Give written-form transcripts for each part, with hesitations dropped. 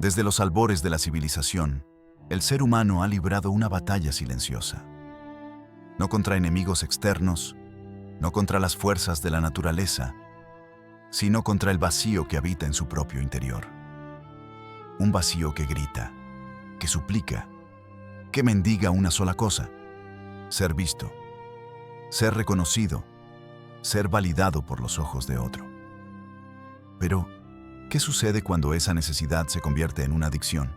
Desde los albores de la civilización, el ser humano ha librado una batalla silenciosa. No contra enemigos externos, no contra las fuerzas de la naturaleza, sino contra el vacío que habita en su propio interior. Un vacío que grita, que suplica, que mendiga una sola cosa: ser visto, ser reconocido, ser validado por los ojos de otro. Pero, ¿qué sucede cuando esa necesidad se convierte en una adicción?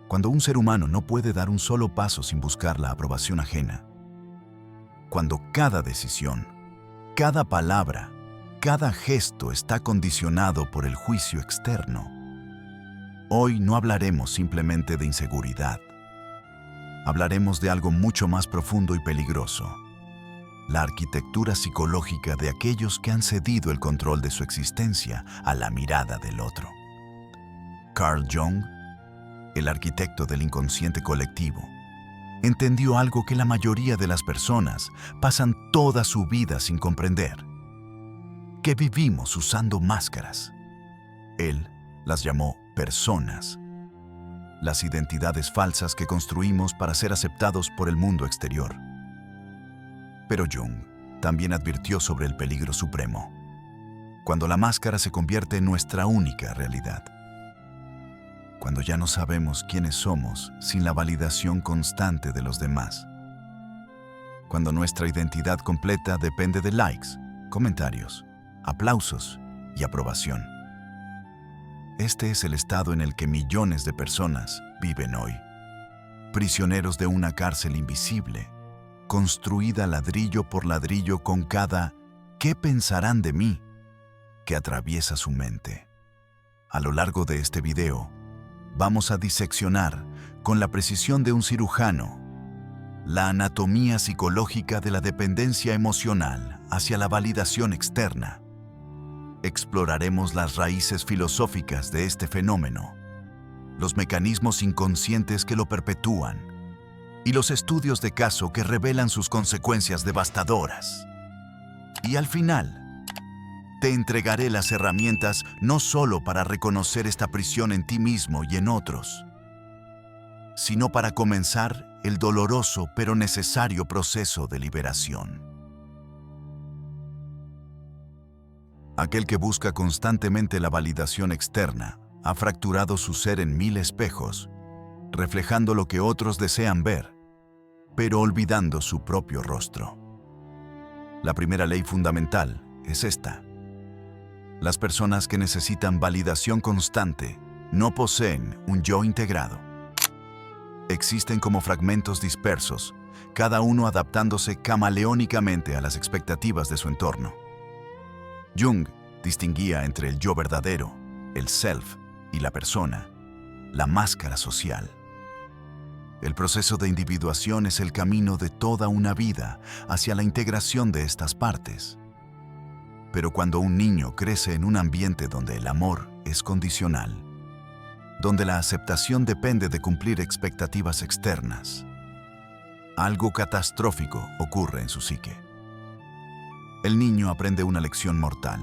Cuando un ser humano no puede dar un solo paso sin buscar la aprobación ajena. Cuando cada decisión, cada palabra, cada gesto está condicionado por el juicio externo. Hoy no hablaremos simplemente de inseguridad. Hablaremos de algo mucho más profundo y peligroso: la arquitectura psicológica de aquellos que han cedido el control de su existencia a la mirada del otro. Carl Jung, el arquitecto del inconsciente colectivo, entendió algo que la mayoría de las personas pasan toda su vida sin comprender: que vivimos usando máscaras. Él las llamó personas, las identidades falsas que construimos para ser aceptados por el mundo exterior. Pero Jung también advirtió sobre el peligro supremo, cuando la máscara se convierte en nuestra única realidad. Cuando ya no sabemos quiénes somos sin la validación constante de los demás. Cuando nuestra identidad completa depende de likes, comentarios, aplausos y aprobación. Este es el estado en el que millones de personas viven hoy, prisioneros de una cárcel invisible, construida ladrillo por ladrillo con cada ¿qué pensarán de mí?, que atraviesa su mente. A lo largo de este video, vamos a diseccionar, con la precisión de un cirujano, la anatomía psicológica de la dependencia emocional hacia la validación externa. Exploraremos las raíces filosóficas de este fenómeno, los mecanismos inconscientes que lo perpetúan y los estudios de caso que revelan sus consecuencias devastadoras. Y al final, te entregaré las herramientas no solo para reconocer esta prisión en ti mismo y en otros, sino para comenzar el doloroso pero necesario proceso de liberación. Aquel que busca constantemente la validación externa ha fracturado su ser en 1000 espejos, reflejando lo que otros desean ver, pero olvidando su propio rostro. La primera ley fundamental es esta: las personas que necesitan validación constante no poseen un yo integrado. Existen como fragmentos dispersos, cada uno adaptándose camaleónicamente a las expectativas de su entorno. Jung distinguía entre el yo verdadero, el self, y la persona, la máscara social. El proceso de individuación es el camino de toda una vida hacia la integración de estas partes. Pero cuando un niño crece en un ambiente donde el amor es condicional, donde la aceptación depende de cumplir expectativas externas, algo catastrófico ocurre en su psique. El niño aprende una lección mortal.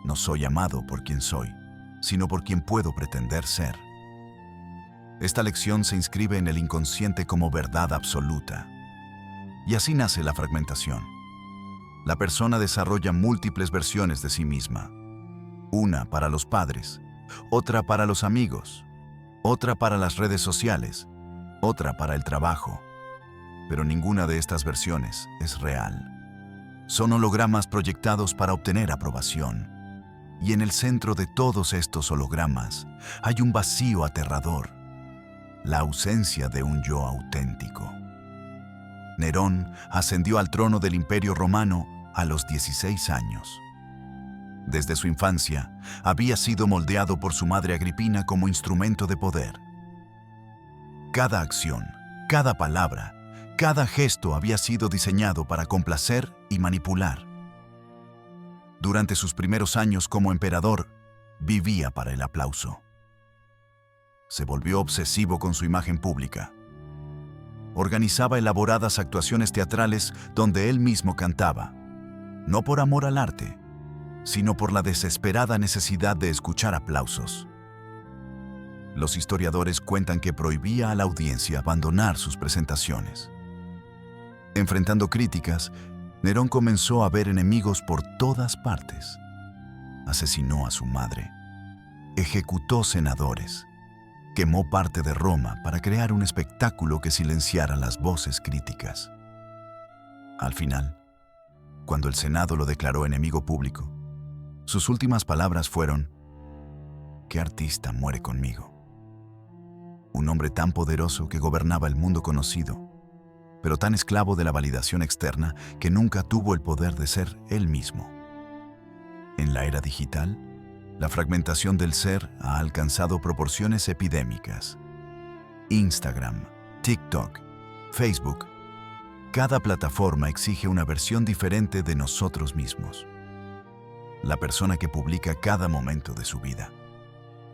No soy amado por quien soy, sino por quien puedo pretender ser. Esta lección se inscribe en el inconsciente como verdad absoluta. Y así nace la fragmentación. La persona desarrolla múltiples versiones de sí misma. Una para los padres, otra para los amigos, otra para las redes sociales, otra para el trabajo. Pero ninguna de estas versiones es real. Son hologramas proyectados para obtener aprobación. Y en el centro de todos estos hologramas hay un vacío aterrador: la ausencia de un yo auténtico. Nerón ascendió al trono del Imperio Romano a los 16 años. Desde su infancia, había sido moldeado por su madre Agripina como instrumento de poder. Cada acción, cada palabra, cada gesto había sido diseñado para complacer y manipular. Durante sus primeros años como emperador, vivía para el aplauso. Se volvió obsesivo con su imagen pública. Organizaba elaboradas actuaciones teatrales donde él mismo cantaba, no por amor al arte, sino por la desesperada necesidad de escuchar aplausos. Los historiadores cuentan que prohibía a la audiencia abandonar sus presentaciones. Enfrentando críticas, Nerón comenzó a ver enemigos por todas partes. Asesinó a su madre, ejecutó senadores, quemó parte de Roma para crear un espectáculo que silenciara las voces críticas. Al final, cuando el Senado lo declaró enemigo público, sus últimas palabras fueron: ¿qué artista muere conmigo? Un hombre tan poderoso que gobernaba el mundo conocido, pero tan esclavo de la validación externa que nunca tuvo el poder de ser él mismo. En la era digital, la fragmentación del ser ha alcanzado proporciones epidémicas. Instagram, TikTok, Facebook, cada plataforma exige una versión diferente de nosotros mismos. La persona que publica cada momento de su vida,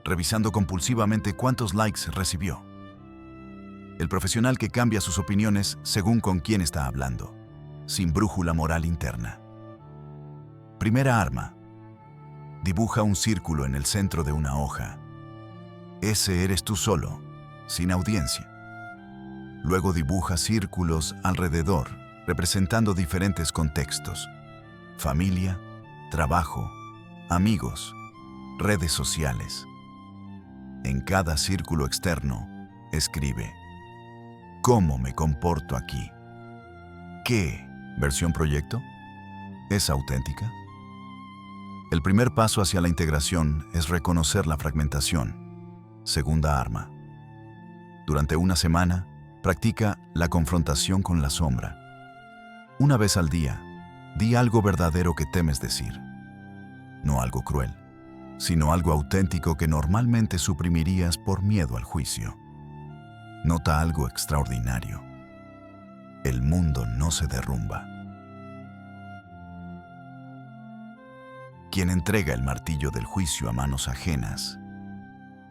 revisando compulsivamente cuántos likes recibió. El profesional que cambia sus opiniones según con quién está hablando, sin brújula moral interna. Primera arma. Dibuja un círculo en el centro de una hoja. Ese eres tú solo, sin audiencia. Luego dibuja círculos alrededor, representando diferentes contextos: familia, trabajo, amigos, redes sociales. En cada círculo externo, escribe: ¿cómo me comporto aquí? ¿Qué versión proyecto? ¿Es auténtica? El primer paso hacia la integración es reconocer la fragmentación. Segunda arma. Durante una semana, practica la confrontación con la sombra. Una vez al día, di algo verdadero que temes decir. No algo cruel, sino algo auténtico que normalmente suprimirías por miedo al juicio. Nota algo extraordinario. El mundo no se derrumba. Quien entrega el martillo del juicio a manos ajenas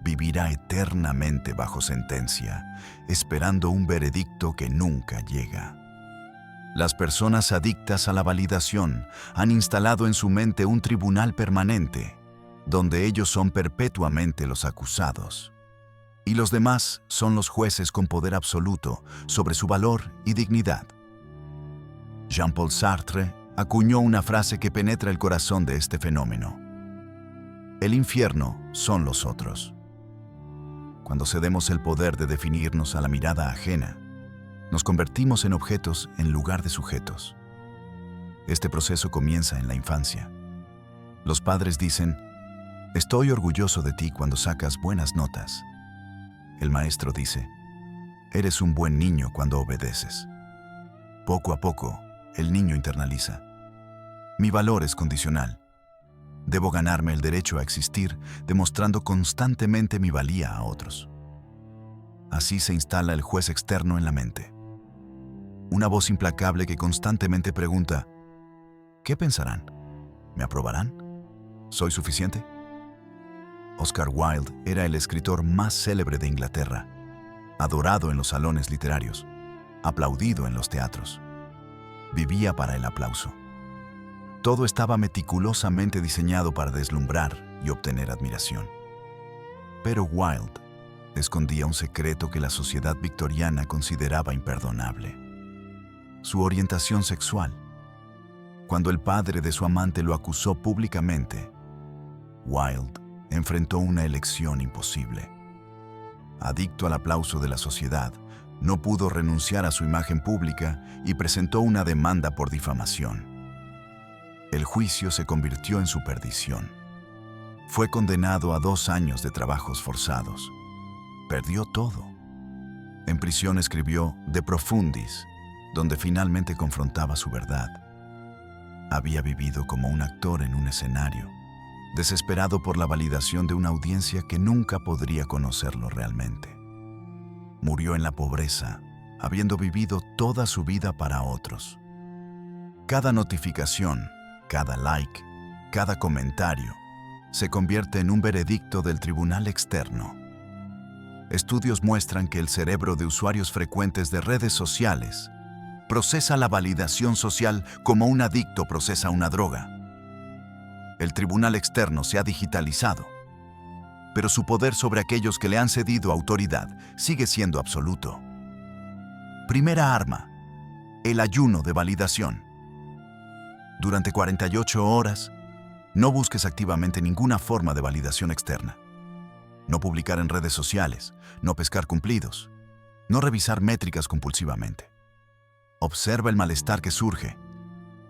vivirá eternamente bajo sentencia, esperando un veredicto que nunca llega. Las personas adictas a la validación han instalado en su mente un tribunal permanente, donde ellos son perpetuamente los acusados, y los demás son los jueces con poder absoluto sobre su valor y dignidad. Jean-Paul Sartre acuñó una frase que penetra el corazón de este fenómeno: el infierno son los otros. Cuando cedemos el poder de definirnos a la mirada ajena, nos convertimos en objetos en lugar de sujetos. Este proceso comienza en la infancia. Los padres dicen: estoy orgulloso de ti cuando sacas buenas notas. El maestro dice: eres un buen niño cuando obedeces. Poco a poco, el niño internaliza: mi valor es condicional. Debo ganarme el derecho a existir, demostrando constantemente mi valía a otros. Así se instala el juez externo en la mente. Una voz implacable que constantemente pregunta: ¿qué pensarán? ¿Me aprobarán? ¿Soy suficiente? Oscar Wilde era el escritor más célebre de Inglaterra, adorado en los salones literarios, aplaudido en los teatros. Vivía para el aplauso. Todo estaba meticulosamente diseñado para deslumbrar y obtener admiración. Pero Wilde escondía un secreto que la sociedad victoriana consideraba imperdonable: su orientación sexual. Cuando el padre de su amante lo acusó públicamente, Wilde enfrentó una elección imposible. Adicto al aplauso de la sociedad, no pudo renunciar a su imagen pública y presentó una demanda por difamación. El juicio se convirtió en su perdición. Fue condenado a 2 años de trabajos forzados. Perdió todo. En prisión escribió De Profundis, donde finalmente confrontaba su verdad. Había vivido como un actor en un escenario, desesperado por la validación de una audiencia que nunca podría conocerlo realmente. Murió en la pobreza, habiendo vivido toda su vida para otros. Cada notificación, cada like, cada comentario, se convierte en un veredicto del tribunal externo. Estudios muestran que el cerebro de usuarios frecuentes de redes sociales procesa la validación social como un adicto procesa una droga. El tribunal externo se ha digitalizado. pero su poder sobre aquellos que le han cedido autoridad sigue siendo absoluto. Primera arma: el ayuno de validación. Durante 48 horas, no busques activamente ninguna forma de validación externa. No publicar en redes sociales, no pescar cumplidos, no revisar métricas compulsivamente. Observa el malestar que surge.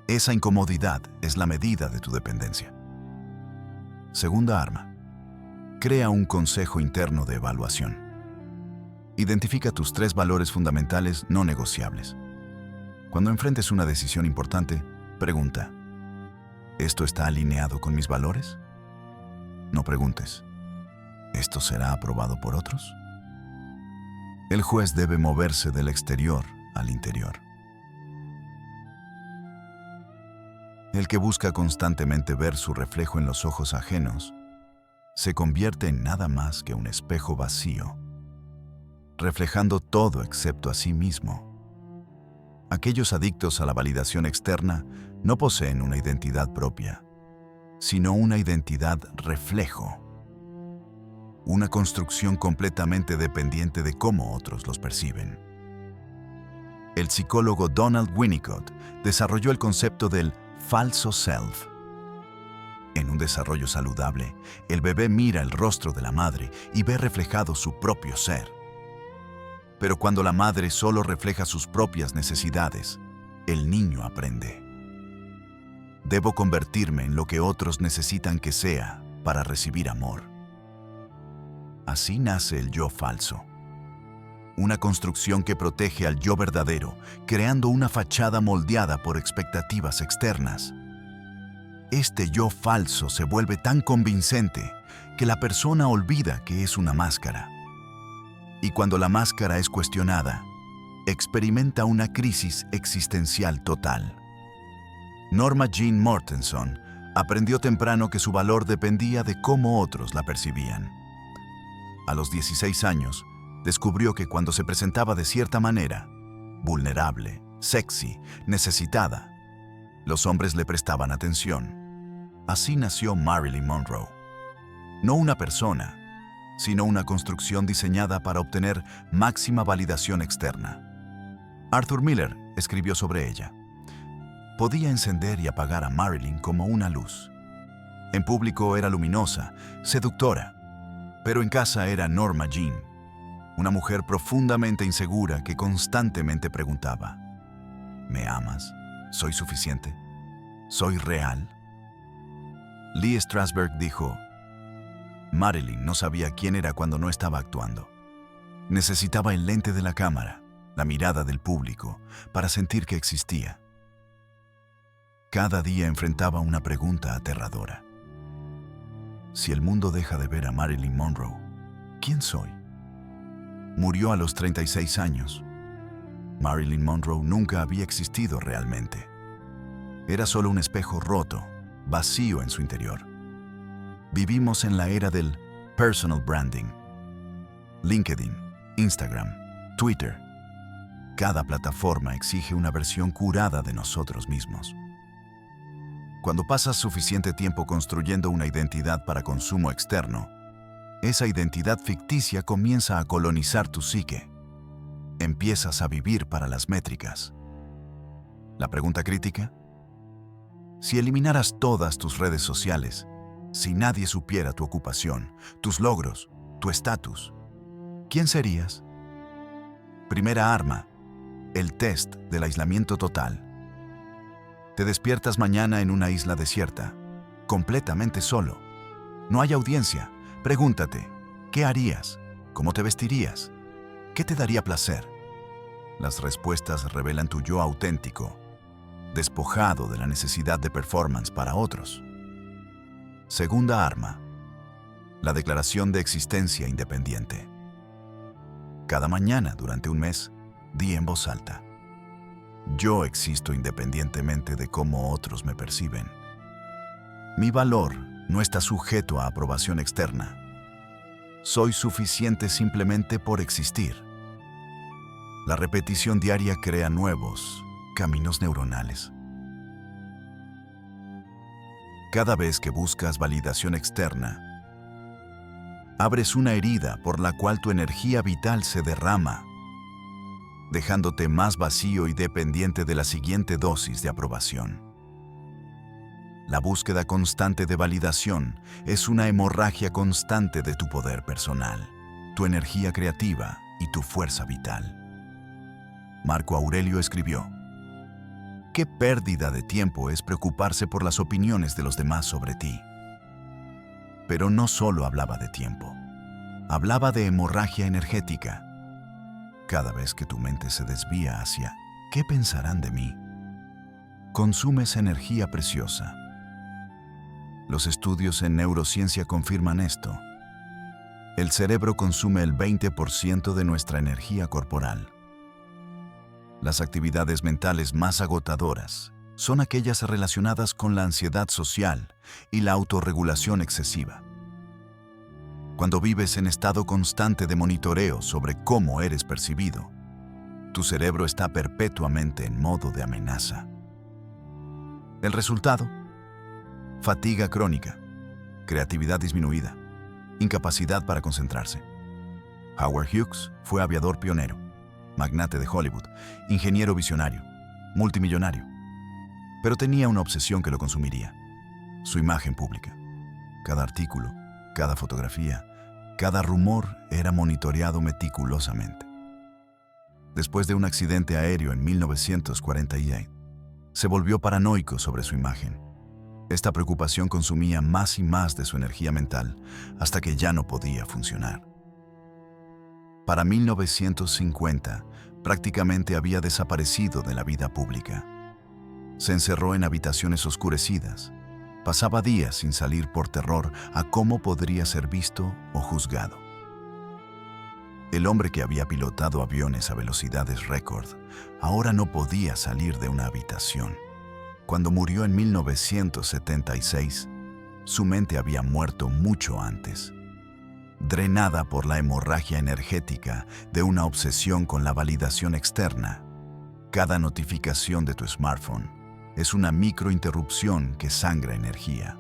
Esa incomodidad es la medida de tu dependencia. Segunda arma: crea un consejo interno de evaluación. Identifica tus 3 valores fundamentales no negociables. Cuando enfrentes una decisión importante, pregunta: ¿esto está alineado con mis valores? No preguntes: ¿esto será aprobado por otros? El juez debe moverse del exterior al interior. El que busca constantemente ver su reflejo en los ojos ajenos se convierte en nada más que un espejo vacío, reflejando todo excepto a sí mismo. Aquellos adictos a la validación externa no poseen una identidad propia, sino una identidad reflejo, una construcción completamente dependiente de cómo otros los perciben. El psicólogo Donald Winnicott desarrolló el concepto del falso self. En un desarrollo saludable, el bebé mira el rostro de la madre y ve reflejado su propio ser. Pero cuando la madre solo refleja sus propias necesidades, el niño aprende: debo convertirme en lo que otros necesitan que sea para recibir amor. Así nace el yo falso, una construcción que protege al yo verdadero, creando una fachada moldeada por expectativas externas. Este yo falso se vuelve tan convincente que la persona olvida que es una máscara. Y cuando la máscara es cuestionada, experimenta una crisis existencial total. Norma Jean Mortenson aprendió temprano que su valor dependía de cómo otros la percibían. A los 16 años, descubrió que cuando se presentaba de cierta manera, vulnerable, sexy, necesitada, los hombres le prestaban atención. Así nació Marilyn Monroe. No una persona, sino una construcción diseñada para obtener máxima validación externa. Arthur Miller escribió sobre ella: podía encender y apagar a Marilyn como una luz. En público era luminosa, seductora, pero en casa era Norma Jean, una mujer profundamente insegura que constantemente preguntaba: ¿me amas? ¿Soy suficiente? ¿Soy real? Lee Strasberg dijo: Marilyn no sabía quién era cuando no estaba actuando. Necesitaba el lente de la cámara, la mirada del público, para sentir que existía. Cada día enfrentaba una pregunta aterradora: si el mundo deja de ver a Marilyn Monroe, ¿quién soy? Murió a los 36 años. Marilyn Monroe nunca había existido realmente. Era solo un espejo roto, vacío en su interior. Vivimos en la era del personal branding. LinkedIn, Instagram, Twitter. Cada plataforma exige una versión curada de nosotros mismos. Cuando pasas suficiente tiempo construyendo una identidad para consumo externo, esa identidad ficticia comienza a colonizar tu psique. Empiezas a vivir para las métricas. La pregunta crítica: si eliminaras todas tus redes sociales, si nadie supiera tu ocupación, tus logros, tu estatus, ¿quién serías? Primera arma: el test del aislamiento total. Te despiertas mañana en una isla desierta, completamente solo. No hay audiencia. Pregúntate: ¿qué harías? ¿Cómo te vestirías? ¿Qué te daría placer? Las respuestas revelan tu yo auténtico, despojado de la necesidad de performance para otros. Segunda arma: la declaración de existencia independiente. Cada mañana durante un mes, di en voz alta: yo existo independientemente de cómo otros me perciben. Mi valor no está sujeto a aprobación externa. Soy suficiente simplemente por existir. La repetición diaria crea nuevos caminos neuronales. Cada vez que buscas validación externa, abres una herida por la cual tu energía vital se derrama, dejándote más vacío y dependiente de la siguiente dosis de aprobación. La búsqueda constante de validación es una hemorragia constante de tu poder personal, tu energía creativa y tu fuerza vital. Marco Aurelio escribió: ¿qué pérdida de tiempo es preocuparse por las opiniones de los demás sobre ti? Pero no solo hablaba de tiempo, hablaba de hemorragia energética. Cada vez que tu mente se desvía hacia ¿qué pensarán de mí?, consumes energía preciosa. Los estudios en neurociencia confirman esto. El cerebro consume el 20% de nuestra energía corporal. Las actividades mentales más agotadoras son aquellas relacionadas con la ansiedad social y la autorregulación excesiva. Cuando vives en estado constante de monitoreo sobre cómo eres percibido, tu cerebro está perpetuamente en modo de amenaza. El resultado: fatiga crónica, creatividad disminuida, incapacidad para concentrarse. Howard Hughes fue aviador pionero, magnate de Hollywood, ingeniero visionario, multimillonario, pero tenía una obsesión que lo consumiría: su imagen pública. Cada artículo, cada fotografía, cada rumor era monitoreado meticulosamente. Después de un accidente aéreo en 1948, se volvió paranoico sobre su imagen. Esta preocupación consumía más y más de su energía mental hasta que ya no podía funcionar. Para 1950, prácticamente había desaparecido de la vida pública. Se encerró en habitaciones oscurecidas. Pasaba días sin salir por terror a cómo podría ser visto o juzgado. El hombre que había pilotado aviones a velocidades récord ahora no podía salir de una habitación. Cuando murió en 1976, su mente había muerto mucho antes, drenada por la hemorragia energética de una obsesión con la validación externa. Cada notificación de tu smartphone es una microinterrupción que sangra energía.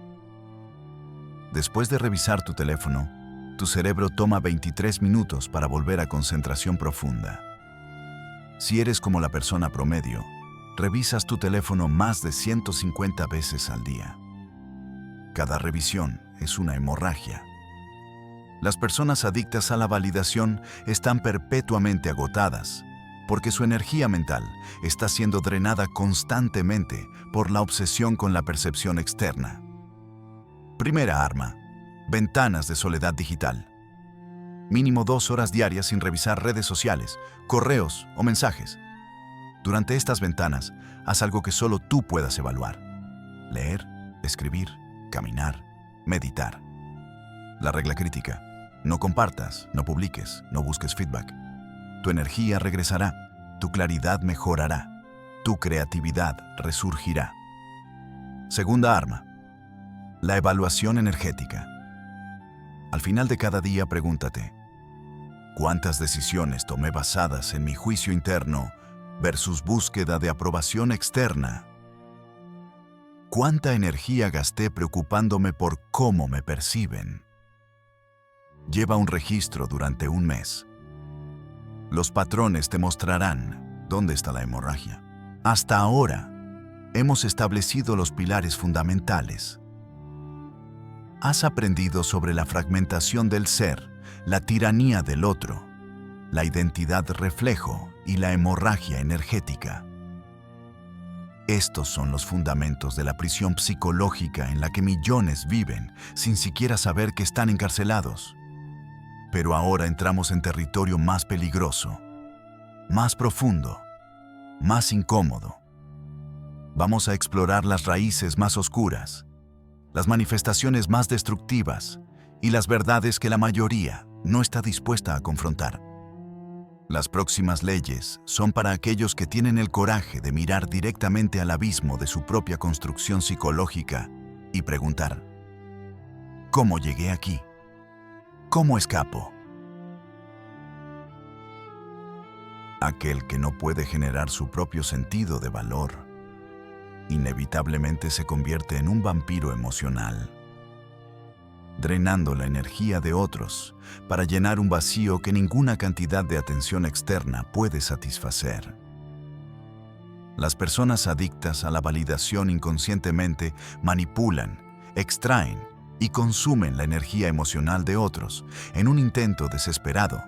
Después de revisar tu teléfono, tu cerebro toma 23 minutos para volver a concentración profunda. Si eres como la persona promedio, revisas tu teléfono más de 150 veces al día. Cada revisión es una hemorragia. Las personas adictas a la validación están perpetuamente agotadas, porque su energía mental está siendo drenada constantemente por la obsesión con la percepción externa. Primera arma: ventanas de soledad digital. Mínimo 2 horas diarias sin revisar redes sociales, correos o mensajes. Durante estas ventanas, haz algo que solo tú puedas evaluar: leer, escribir, caminar, meditar. La regla crítica: no compartas, no publiques, no busques feedback. Tu energía regresará, tu claridad mejorará, tu creatividad resurgirá. Segunda arma: la evaluación energética. Al final de cada día pregúntate: ¿cuántas decisiones tomé basadas en mi juicio interno versus búsqueda de aprobación externa? ¿Cuánta energía gasté preocupándome por cómo me perciben? Lleva un registro durante un mes. Los patrones te mostrarán dónde está la hemorragia. Hasta ahora, hemos establecido los pilares fundamentales. Has aprendido sobre la fragmentación del ser, la tiranía del otro, la identidad reflejo y la hemorragia energética. Estos son los fundamentos de la prisión psicológica en la que millones viven sin siquiera saber que están encarcelados. Pero ahora entramos en territorio más peligroso, más profundo, más incómodo. Vamos a explorar las raíces más oscuras, las manifestaciones más destructivas y las verdades que la mayoría no está dispuesta a confrontar. Las próximas leyes son para aquellos que tienen el coraje de mirar directamente al abismo de su propia construcción psicológica y preguntar: ¿cómo llegué aquí? ¿Cómo escapo? Aquel que no puede generar su propio sentido de valor, inevitablemente se convierte en un vampiro emocional. drenando la energía de otros para llenar un vacío que ninguna cantidad de atención externa puede satisfacer. Las personas adictas a la validación inconscientemente manipulan, extraen y consumen la energía emocional de otros en un intento desesperado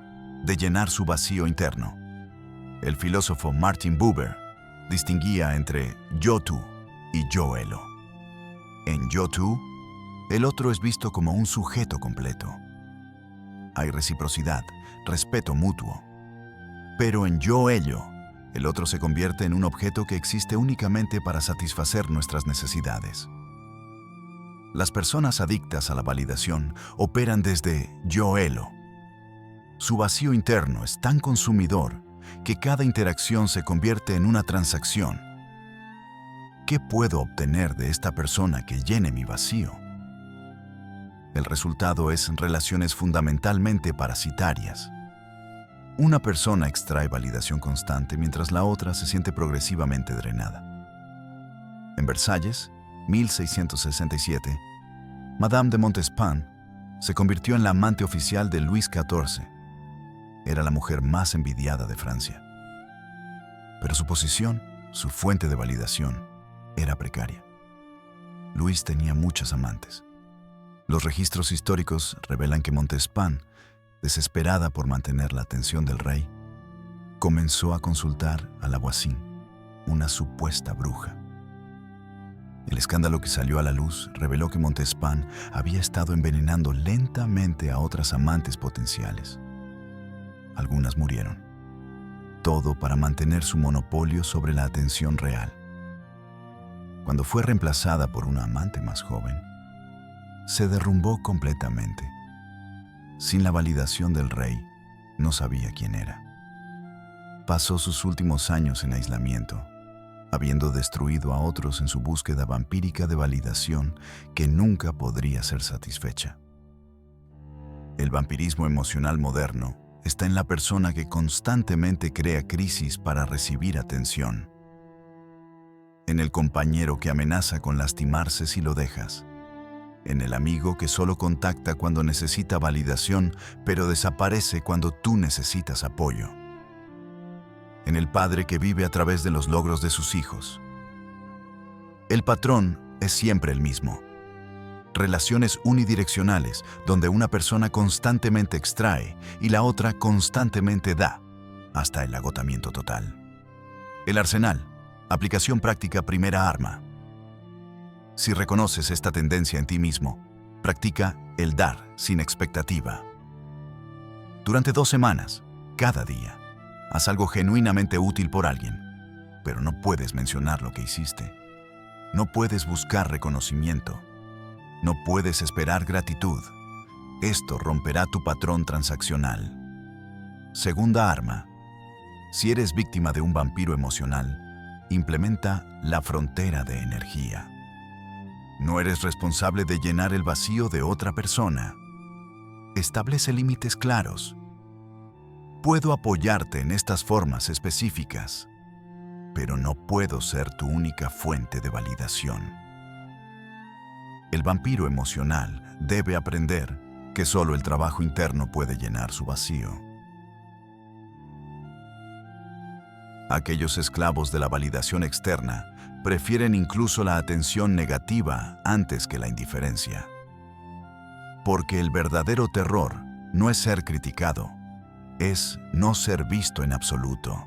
de llenar su vacío interno. El filósofo Martin Buber distinguía entre yo-tú y yo-elo. En yo-tú, el otro es visto como un sujeto completo. Hay reciprocidad, respeto mutuo. Pero en yo-ello, el otro se convierte en un objeto que existe únicamente para satisfacer nuestras necesidades. Las personas adictas a la validación operan desde yo-elo. Su vacío interno es tan consumidor que cada interacción se convierte en una transacción. ¿Qué puedo obtener de esta persona que llene mi vacío? El resultado es relaciones fundamentalmente parasitarias. Una persona extrae validación constante mientras la otra se siente progresivamente drenada. En Versalles, 1667, Madame de Montespan se convirtió en la amante oficial de Luis XIV. Era la mujer más envidiada de Francia. Pero su posición, su fuente de validación, era precaria. Luis tenía muchas amantes. Los registros históricos revelan que Montespan, desesperada por mantener la atención del rey, comenzó a consultar a la Voisin, una supuesta bruja. El escándalo que salió a la luz reveló que Montespan había estado envenenando lentamente a otras amantes potenciales. Algunas murieron. Todo para mantener su monopolio sobre la atención real. Cuando fue reemplazada por una amante más joven, se derrumbó completamente. Sin la validación del rey, no sabía quién era. Pasó sus últimos años en aislamiento, habiendo destruido a otros en su búsqueda vampírica de validación que nunca podría ser satisfecha. El vampirismo emocional moderno está en la persona que constantemente crea crisis para recibir atención. En el compañero que amenaza con lastimarse si lo dejas. En el amigo que solo contacta cuando necesita validación, pero desaparece cuando tú necesitas apoyo. En el padre que vive a través de los logros de sus hijos. El patrón es siempre el mismo. Relaciones unidireccionales donde una persona constantemente extrae y la otra constantemente da, hasta el agotamiento total. El arsenal, aplicación práctica, primera arma. Si reconoces esta tendencia en ti mismo, practica el dar sin expectativa. Durante 2 semanas, cada día, haz algo genuinamente útil por alguien, pero no puedes mencionar lo que hiciste. No puedes buscar reconocimiento. No puedes esperar gratitud. Esto romperá tu patrón transaccional. Segunda arma. Si eres víctima de un vampiro emocional, implementa la frontera de energía. No eres responsable de llenar el vacío de otra persona. Establece límites claros. Puedo apoyarte en estas formas específicas, pero no puedo ser tu única fuente de validación. El vampiro emocional debe aprender que solo el trabajo interno puede llenar su vacío. Aquellos esclavos de la validación externa prefieren incluso la atención negativa antes que la indiferencia. Porque el verdadero terror no es ser criticado, es no ser visto en absoluto.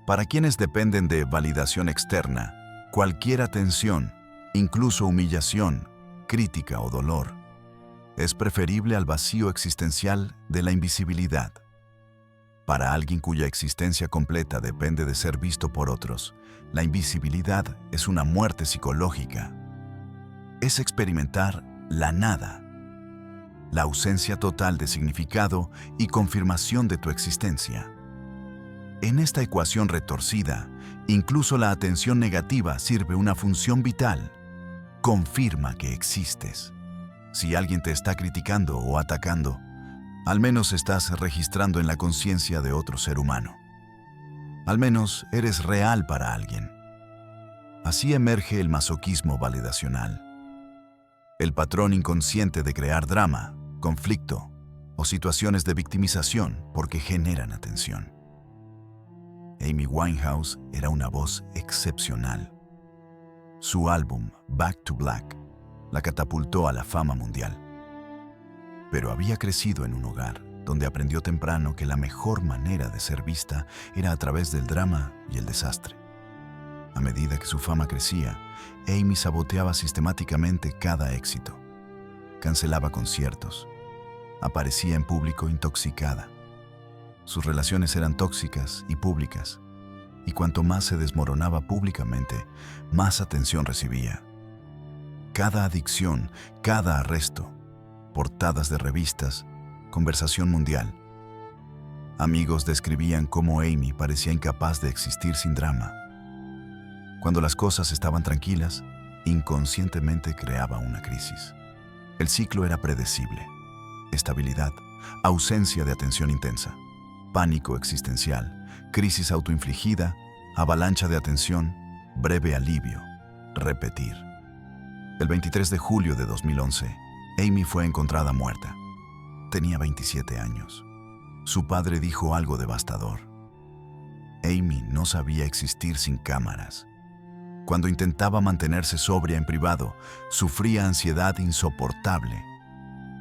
Para quienes dependen de validación externa, cualquier atención, incluso humillación, crítica o dolor, es preferible al vacío existencial de la invisibilidad. Para alguien cuya existencia completa depende de ser visto por otros, la invisibilidad es una muerte psicológica. Es experimentar la nada, la ausencia total de significado y confirmación de tu existencia. En esta ecuación retorcida, incluso la atención negativa sirve una función vital. Confirma que existes. Si alguien te está criticando o atacando, al menos estás registrando en la conciencia de otro ser humano. Al menos eres real para alguien. Así emerge el masoquismo validacional. El patrón inconsciente de crear drama, conflicto o situaciones de victimización porque generan atención. Amy Winehouse era una voz excepcional. Su álbum, Back to Black, la catapultó a la fama mundial. Pero había crecido en un hogar donde aprendió temprano que la mejor manera de ser vista era a través del drama y el desastre. A medida que su fama crecía, Amy saboteaba sistemáticamente cada éxito. Cancelaba conciertos. Aparecía en público intoxicada. Sus relaciones eran tóxicas y públicas, y cuanto más se desmoronaba públicamente, más atención recibía. Cada adicción, cada arresto, portadas de revistas, conversación mundial. Amigos describían cómo Amy parecía incapaz de existir sin drama. Cuando las cosas estaban tranquilas, inconscientemente creaba una crisis. El ciclo era predecible. Estabilidad, ausencia de atención intensa, pánico existencial, crisis autoinfligida, avalancha de atención, breve alivio, repetir. El 23 de julio de 2011, Amy fue encontrada muerta. Tenía 27 años. Su padre dijo algo devastador. Amy no sabía existir sin cámaras. Cuando intentaba mantenerse sobria en privado, sufría ansiedad insoportable.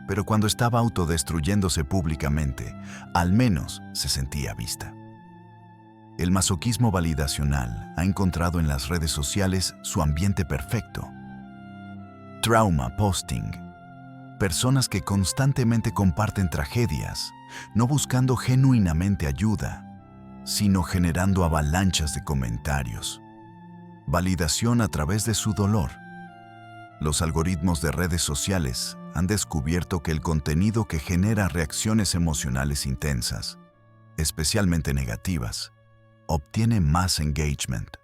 Pero cuando estaba autodestruyéndose públicamente, al menos se sentía vista. El masoquismo validacional ha encontrado en las redes sociales su ambiente perfecto. Trauma posting. Personas que constantemente comparten tragedias, no buscando genuinamente ayuda, sino generando avalanchas de comentarios. Validación a través de su dolor. Los algoritmos de redes sociales han descubierto que el contenido que genera reacciones emocionales intensas, especialmente negativas, obtiene más engagement.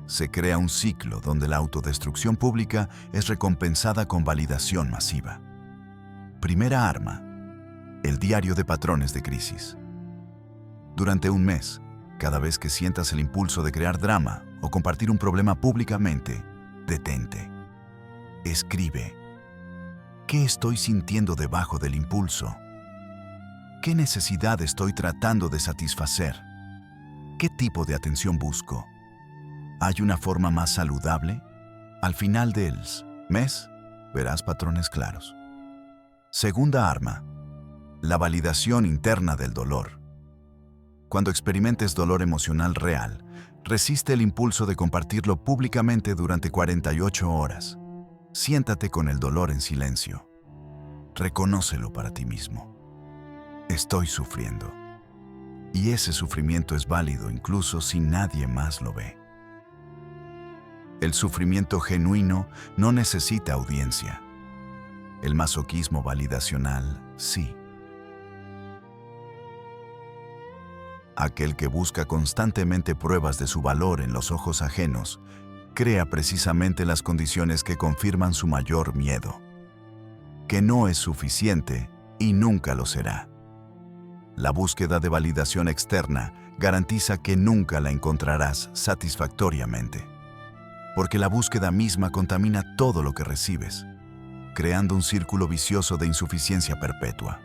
Se crea un ciclo donde la autodestrucción pública es recompensada con validación masiva. Primera arma: el diario de patrones de crisis. Durante un mes, cada vez que sientas el impulso de crear drama o compartir un problema públicamente, detente. Escribe: ¿qué estoy sintiendo debajo del impulso? ¿Qué necesidad estoy tratando de satisfacer? ¿Qué tipo de atención busco? ¿Hay una forma más saludable? Al final del mes, verás patrones claros. Segunda arma: la validación interna del dolor. Cuando experimentes dolor emocional real, resiste el impulso de compartirlo públicamente durante 48 horas. Siéntate con el dolor en silencio. Reconócelo para ti mismo. Estoy sufriendo. Y ese sufrimiento es válido incluso si nadie más lo ve. El sufrimiento genuino no necesita audiencia. El masoquismo validacional, sí. Aquel que busca constantemente pruebas de su valor en los ojos ajenos, crea precisamente las condiciones que confirman su mayor miedo. Que no es suficiente y nunca lo será. La búsqueda de validación externa garantiza que nunca la encontrarás satisfactoriamente, porque la búsqueda misma contamina todo lo que recibes, creando un círculo vicioso de insuficiencia perpetua.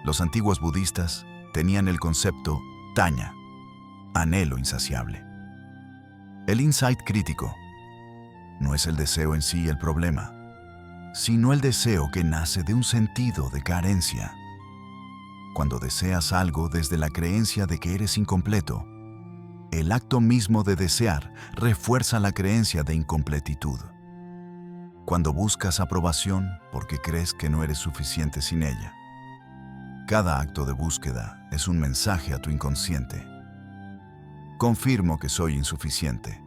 Los antiguos budistas tenían el concepto taña, anhelo insaciable. El insight crítico: no es el deseo en sí el problema, sino el deseo que nace de un sentido de carencia. Cuando deseas algo desde la creencia de que eres incompleto, el acto mismo de desear refuerza la creencia de incompletitud. Cuando buscas aprobación porque crees que no eres suficiente sin ella, cada acto de búsqueda es un mensaje a tu inconsciente. Confirmo que soy insuficiente.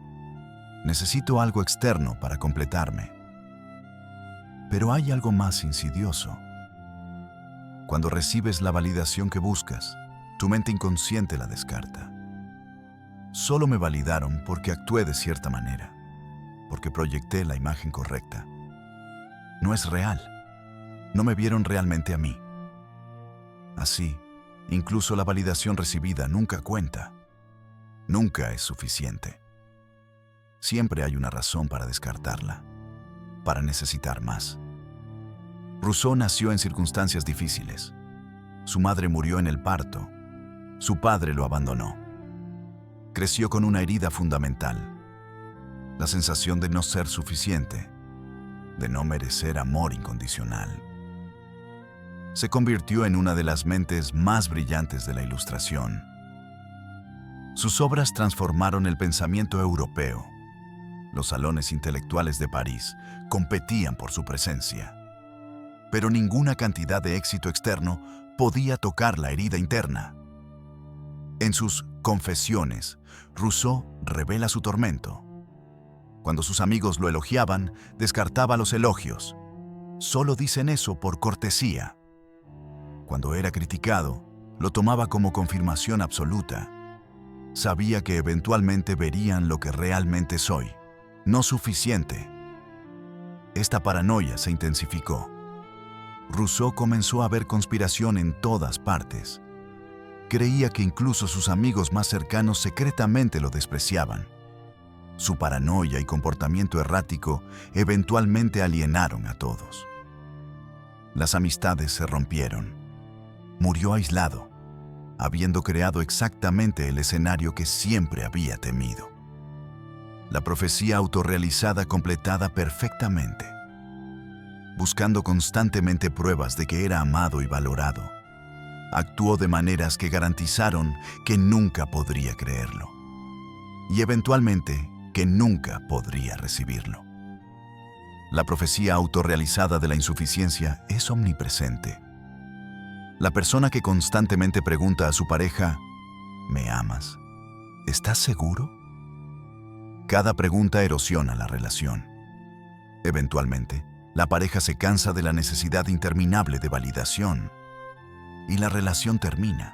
Necesito algo externo para completarme. Pero hay algo más insidioso. Cuando recibes la validación que buscas, tu mente inconsciente la descarta. Solo me validaron porque actué de cierta manera, porque proyecté la imagen correcta. No es real. No me vieron realmente a mí. Así, incluso la validación recibida nunca cuenta. Nunca es suficiente. Siempre hay una razón para descartarla. para necesitar más. Rousseau nació en circunstancias difíciles. Su madre murió en el parto. Su padre lo abandonó. Creció con una herida fundamental: la sensación de no ser suficiente, de no merecer amor incondicional. Se convirtió en una de las mentes más brillantes de la Ilustración. Sus obras transformaron el pensamiento europeo. Los salones intelectuales de París competían por su presencia. Pero ninguna cantidad de éxito externo podía tocar la herida interna. En sus Confesiones, Rousseau revela su tormento. Cuando sus amigos lo elogiaban, descartaba los elogios. Solo dicen eso por cortesía. Cuando era criticado, lo tomaba como confirmación absoluta. Sabía que eventualmente verían lo que realmente soy, no suficiente. Esta paranoia se intensificó. Rousseau comenzó a ver conspiración en todas partes. Creía que incluso sus amigos más cercanos secretamente lo despreciaban. Su paranoia y comportamiento errático eventualmente alienaron a todos. Las amistades se rompieron. Murió aislado, habiendo creado exactamente el escenario que siempre había temido. La profecía autorrealizada completada perfectamente. Buscando constantemente pruebas de que era amado y valorado, actuó de maneras que garantizaron que nunca podría creerlo, y eventualmente que nunca podría recibirlo. La profecía autorrealizada de la insuficiencia es omnipresente. La persona que constantemente pregunta a su pareja: ¿me amas? ¿Estás seguro? Cada pregunta erosiona la relación. Eventualmente, la pareja se cansa de la necesidad interminable de validación y la relación termina.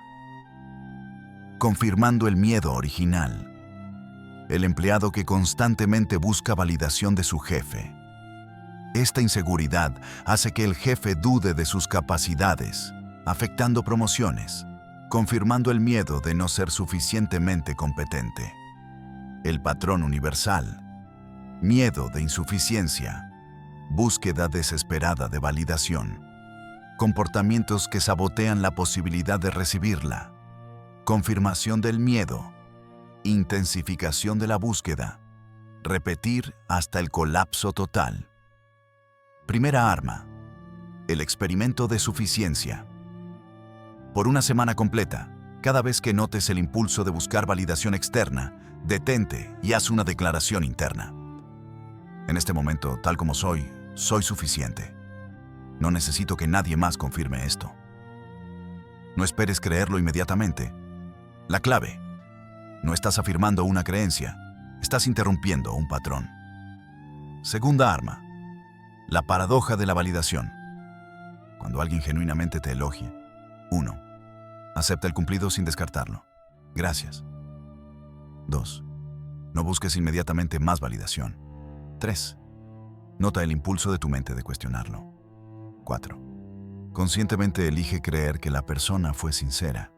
Confirmando el miedo original. El empleado que constantemente busca validación de su jefe. Esta inseguridad hace que el jefe dude de sus capacidades, afectando promociones, confirmando el miedo de no ser suficientemente competente. El patrón universal. Miedo de insuficiencia. Búsqueda desesperada de validación. Comportamientos que sabotean la posibilidad de recibirla. Confirmación del miedo. Intensificación de la búsqueda. Repetir hasta el colapso total. Primera arma. El experimento de suficiencia. Por una semana completa, cada vez que notes el impulso de buscar validación externa, detente y haz una declaración interna. En este momento, tal como soy suficiente. No necesito que nadie más confirme esto. No esperes creerlo inmediatamente. La clave: no estás afirmando una creencia, estás interrumpiendo un patrón. Segunda arma: la paradoja de la validación. Cuando alguien genuinamente te elogie, 1. Acepta el cumplido sin descartarlo. Gracias. 2. No busques inmediatamente más validación. 3. Nota el impulso de tu mente de cuestionarlo. 4. Conscientemente elige creer que la persona fue sincera.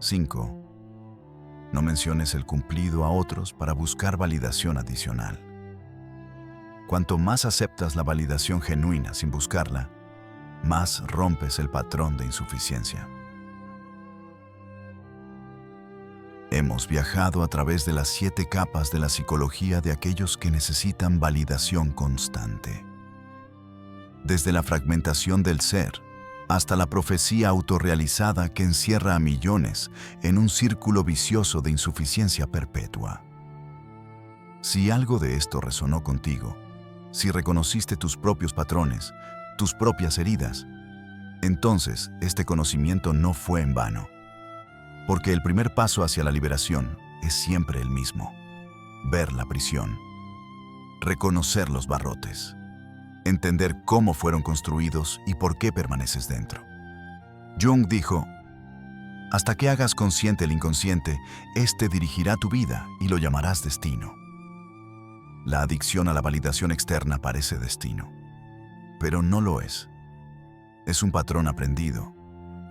5. No menciones el cumplido a otros para buscar validación adicional. Cuanto más aceptas la validación genuina sin buscarla, más rompes el patrón de insuficiencia. Hemos viajado a través de las 7 capas de la psicología de aquellos que necesitan validación constante. Desde la fragmentación del ser hasta la profecía autorrealizada que encierra a millones en un círculo vicioso de insuficiencia perpetua. Si algo de esto resonó contigo, si reconociste tus propios patrones, tus propias heridas, entonces este conocimiento no fue en vano. Porque el primer paso hacia la liberación es siempre el mismo: ver la prisión, reconocer los barrotes, entender cómo fueron construidos y por qué permaneces dentro. Jung dijo: hasta que hagas consciente el inconsciente, éste dirigirá tu vida y lo llamarás destino. La adicción a la validación externa parece destino, pero no lo es. Es un patrón aprendido,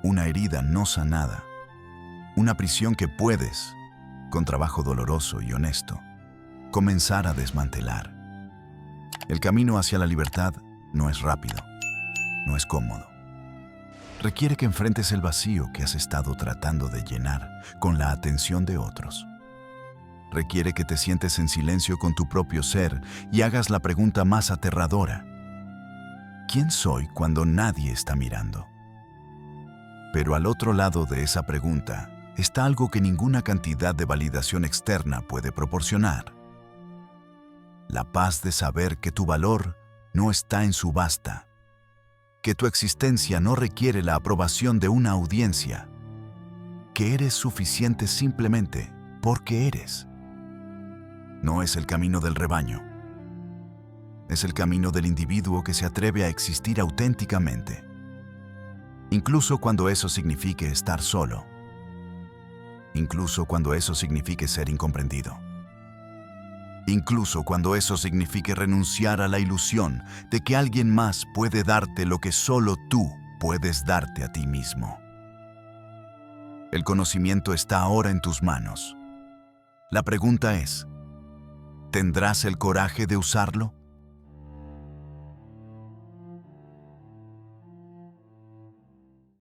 una herida no sanada, una prisión que puedes, con trabajo doloroso y honesto, comenzar a desmantelar. El camino hacia la libertad no es rápido, no es cómodo. Requiere que enfrentes el vacío que has estado tratando de llenar con la atención de otros. Requiere que te sientes en silencio con tu propio ser y hagas la pregunta más aterradora: ¿quién soy cuando nadie está mirando? Pero al otro lado de esa pregunta está algo que ninguna cantidad de validación externa puede proporcionar: la paz de saber que tu valor no está en subasta, que tu existencia no requiere la aprobación de una audiencia, que eres suficiente simplemente porque eres. No es el camino del rebaño. Es el camino del individuo que se atreve a existir auténticamente, incluso cuando eso signifique estar solo, incluso cuando eso signifique ser incomprendido, incluso cuando eso signifique renunciar a la ilusión de que alguien más puede darte lo que solo tú puedes darte a ti mismo. El conocimiento está ahora en tus manos. La pregunta es: ¿tendrás el coraje de usarlo?